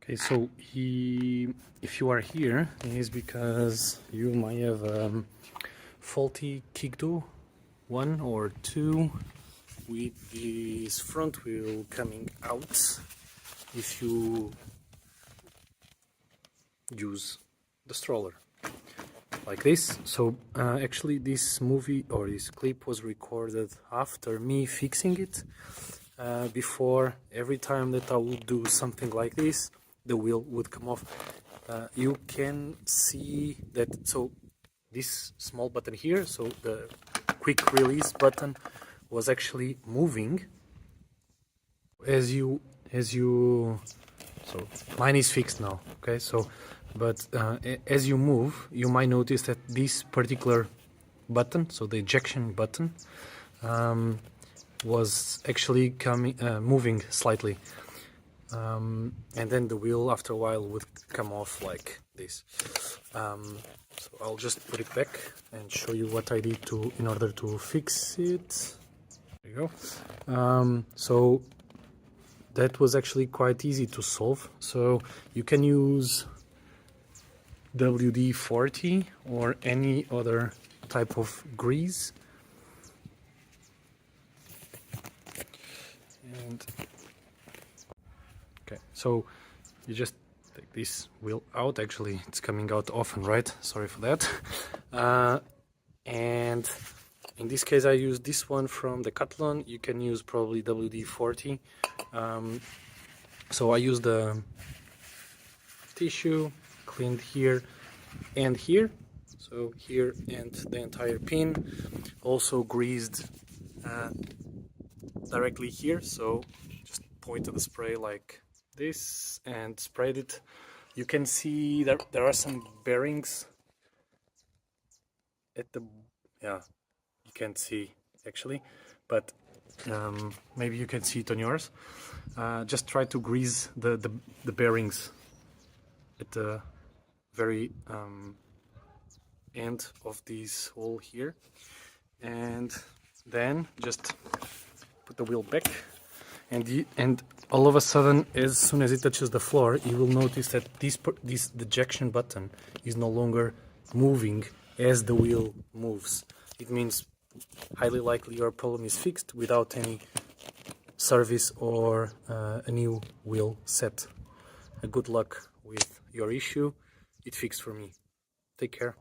Okay, so if you are here, it is because you might have faulty kidgoo 1 or 2 with this front wheel coming out if you use the stroller like this. So actually this movie or this clip was recorded after me fixing it. Before, every time that I would do something like this, the wheel would come off. You can see that, so this small button here, so the quick release button, was actually moving as you so mine is fixed now, okay, so but as you move, you might notice that this particular button, so the ejection button, was actually moving slightly, and then the wheel after a while would come off like this. So I'll just put it back and show you what I did in order to fix it. There you go. So that was actually quite easy to solve. So you can use WD-40 or any other type of grease. And okay, so you just take this wheel out. Actually, it's coming out often, right? Sorry for that. And in this case, I use this one from Decathlon. You can use probably WD-40. So I use the tissue, cleaned here and here. So here and the entire pin. Also greased directly here. So just point to the spray like this and spread it. You can see that there are some bearings at the, yeah, you can't see actually, but maybe you can see it on yours. Just try to grease the bearings at the very end of this hole here, and then just put the wheel back, and all of a sudden, as soon as it touches the floor, you will notice that this ejection button is no longer moving as the wheel moves. It means highly likely your problem is fixed without any service or a new wheel set. Good luck with your issue. It fixed for me. Take care.